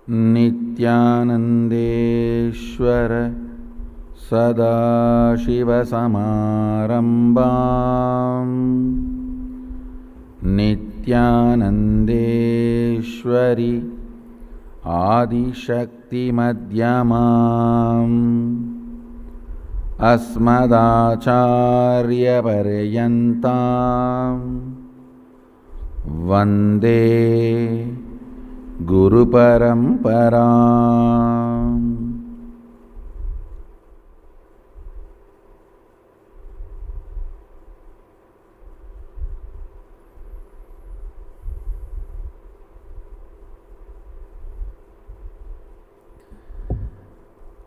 नित्यानन्देश्वर सदाशिवसमारम्भाम् नित्यानन्देश्वरि आदिशक्तिमध्यमाम् अस्मदाचार्यपर्यन्तां वन्दे गुरुपरम्पराम्.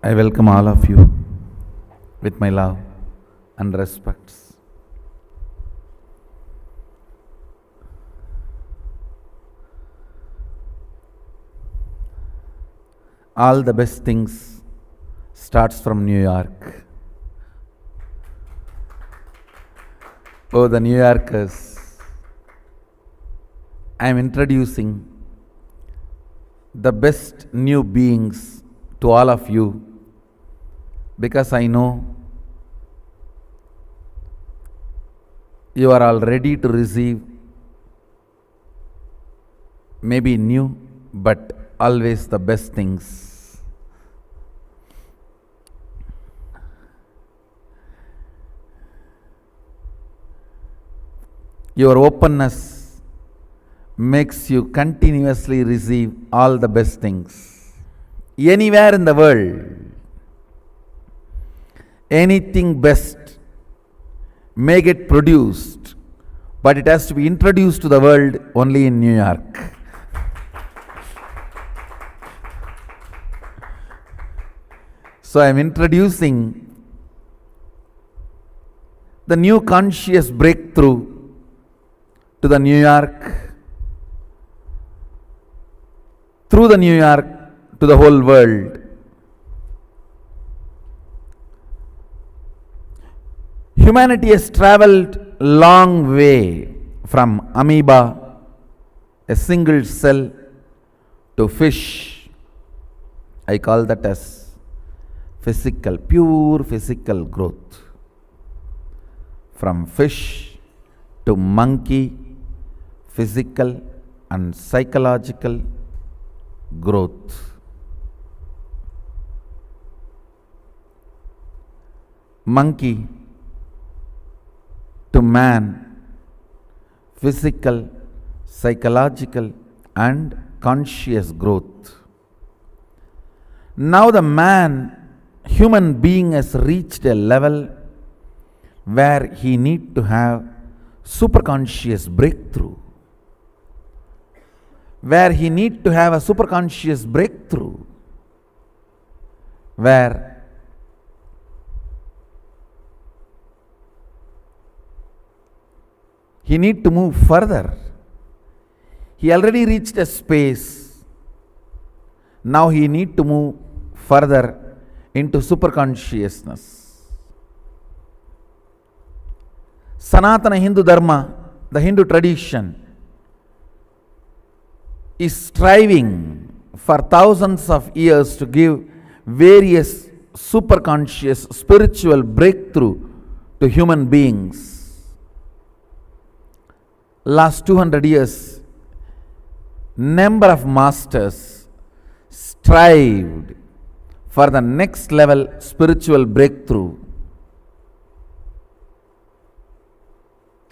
I welcome all of you with my love and respects. All the best things starts from New York. Oh, the New Yorkers, I am introducing the best new beings to all of you, because I know you are all ready to receive maybe new, but always the best things. Your openness makes you continuously receive all the best things. Anywhere in the world, anything best may get produced, but it has to be introduced to the world only in New York. So I am introducing the new conscious breakthrough to the New York, through the New York to the whole world. Humanity has traveled a long way from amoeba, a single cell, to fish. I call that as physical, pure physical growth. From fish to monkey, physical and psychological growth. Monkey to man, physical, psychological and conscious growth. Now the human being has reached a level where he needs to have superconscious breakthrough. Where he needs to have a superconscious breakthrough. Where he needs to move further. He already reached a space. Now he needs to move further into superconsciousness. Sanatana Hindu Dharma, the Hindu tradition, is striving for thousands of years to give various superconscious spiritual breakthrough to human beings. Last 200 years, number of masters strived for the next level spiritual breakthrough.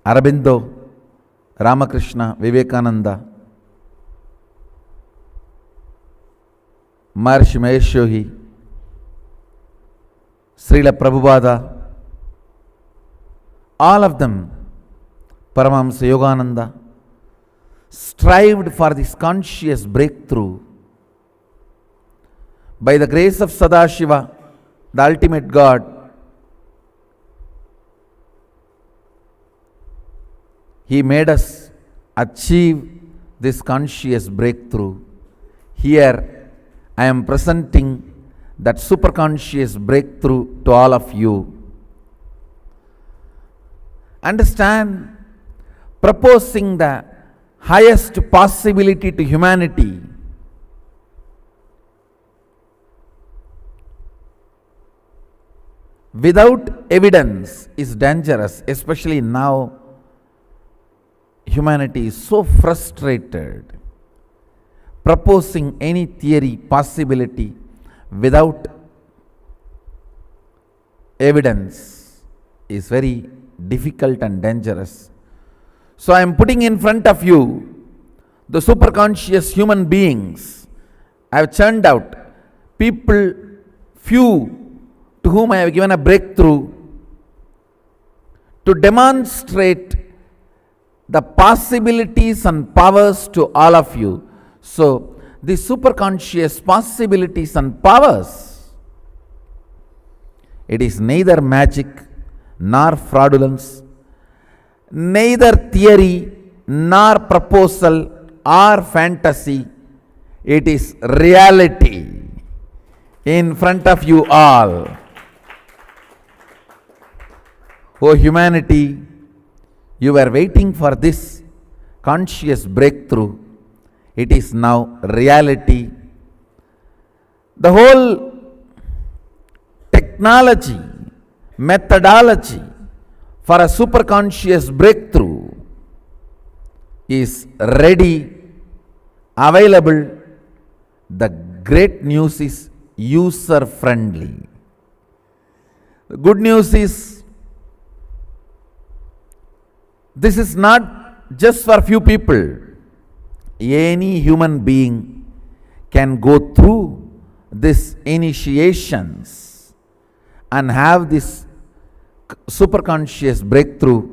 Aurobindo, Ramakrishna, Vivekananda, Maharishi Mahesh Yogi, Srila Prabhupada, all of them, Paramahamsa Yogananda, strived for this conscious breakthrough. By the grace of Sadashiva, the ultimate God, He made us achieve this conscious breakthrough. Here I am presenting that superconscious breakthrough to all of you. Understand, proposing the highest possibility to humanity without evidence is dangerous, especially now. Humanity is so frustrated. Proposing any theory, possibility without evidence is very difficult and dangerous. So I am putting in front of you the superconscious human beings I have churned out, people few to whom I have given a breakthrough to demonstrate the possibilities and powers to all of you. So, the superconscious possibilities and powers, it is neither magic nor fraudulence, neither theory nor proposal or fantasy. It is reality in front of you all. Oh humanity, you were waiting for this conscious breakthrough. It is now reality. The whole technology, methodology for a superconscious breakthrough is ready, available. The great news is user friendly. The good news is this is not just for few people. Any human being can go through these initiations and have this superconscious breakthrough,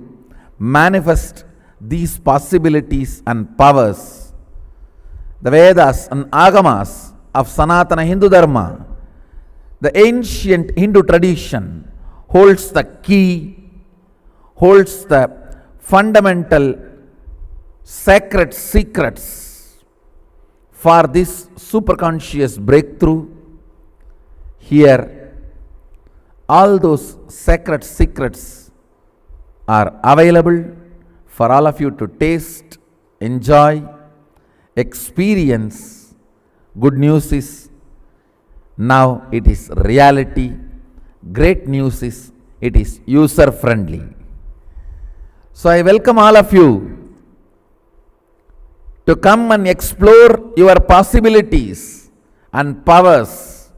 manifest these possibilities and powers. The Vedas and Agamas of Sanatana Hindu Dharma, the ancient Hindu tradition, holds the key, holds the fundamental sacred secrets for this superconscious breakthrough. Here, all those sacred secrets are available for all of you to taste, enjoy, experience. Good news is now it is reality. Great news is it is user friendly. So I welcome all of you to come and explore your possibilities and powers,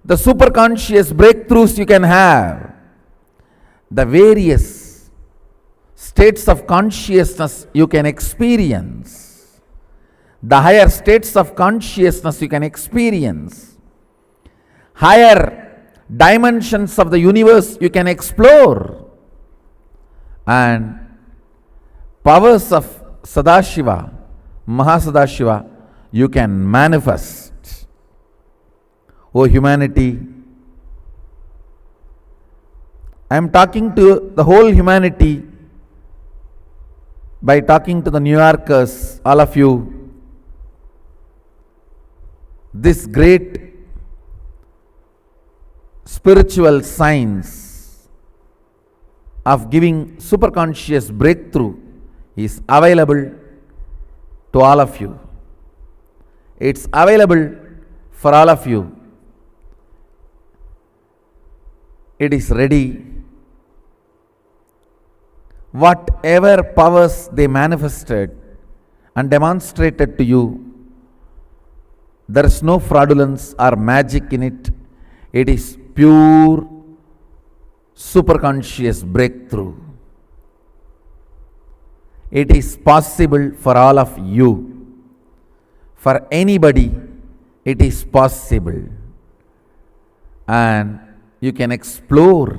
the superconscious breakthroughs you can have, the various states of consciousness you can experience, the higher states of consciousness you can experience, higher dimensions of the universe you can explore, and powers of Sadashiva, Mahasadashiva, you can manifest. O humanity, I am talking to the whole humanity by talking to the New Yorkers, all of you. This great spiritual science of giving superconscious breakthrough is available to all of you. It's available for all of you. It is ready. Whatever powers they manifested and demonstrated to you, there is no fraudulence or magic in it. It is pure superconscious breakthrough. It is possible for all of you. For anybody, it is possible. And you can explore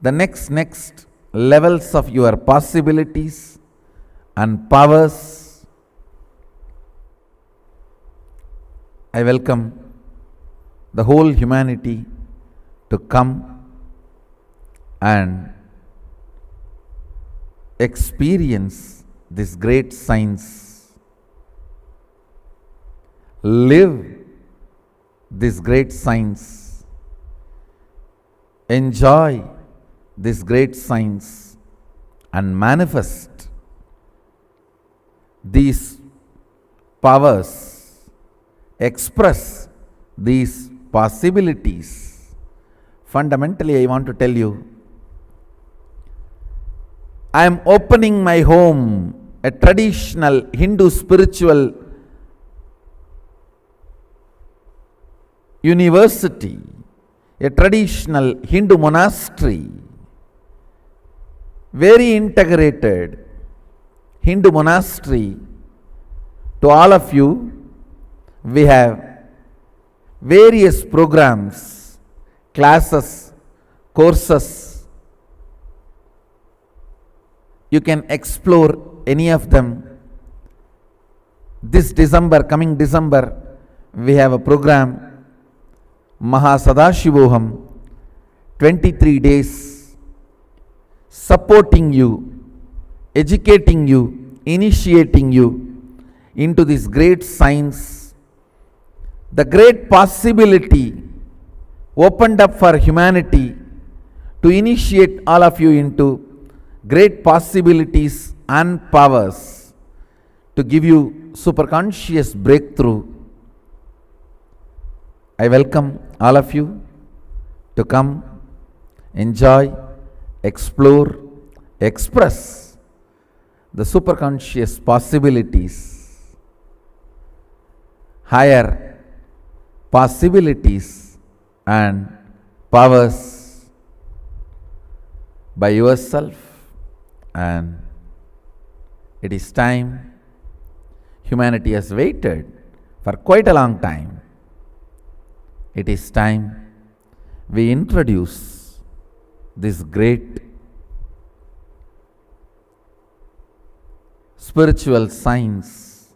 the next levels of your possibilities and powers. I welcome the whole humanity to come and experience this great science, live this great science, enjoy this great science, and manifest these powers, express these possibilities fundamentally I want to tell you, I am opening my home, a traditional Hindu spiritual university, a traditional Hindu monastery, very integrated Hindu monastery. To all of you, we have various programs, classes, courses. You can explore any of them. This December, coming December, we have a program, Mahasadashivoham, 23 days, supporting you, educating you, initiating you into this great science, the great possibility opened up for humanity to initiate all of you into great possibilities and powers to give you superconscious breakthrough. I welcome all of you to come, enjoy, explore, express the superconscious possibilities, higher possibilities and powers by yourself. And it is time. Humanity has waited for quite a long time. It is time we introduce this great spiritual science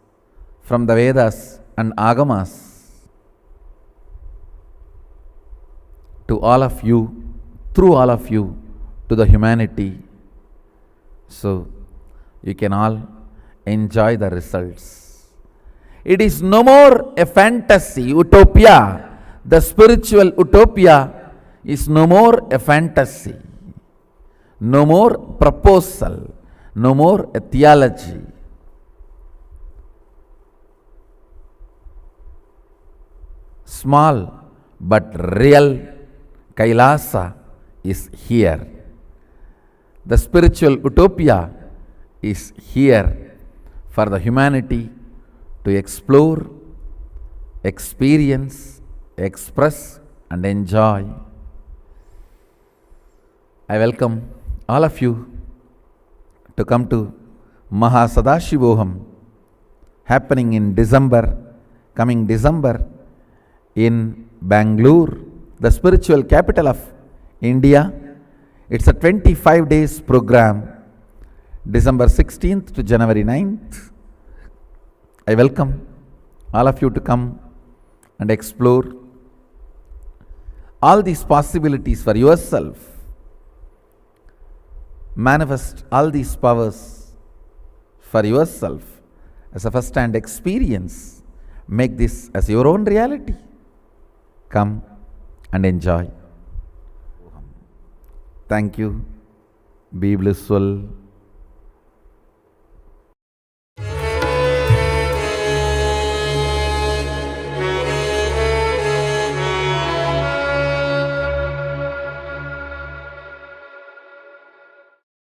from the Vedas and Agamas to all of you, through all of you, to the humanity, so you can all enjoy the results. It is no more a fantasy, utopia. The spiritual utopia is no more a fantasy, no more proposal, no more a theology. Small but real Kailasa is here. The spiritual utopia is here for the humanity to explore, experience, express and enjoy. I welcome all of you to come to Mahasadashivoham, happening in December, coming December in Bangalore, the spiritual capital of India. It's a 25 days program, December 16th to January 9th. I welcome all of you to come and explore all these possibilities for yourself. Manifest all these powers for yourself as a first-hand experience. Make this as your own reality. Come and enjoy. Thank you. Be blissful.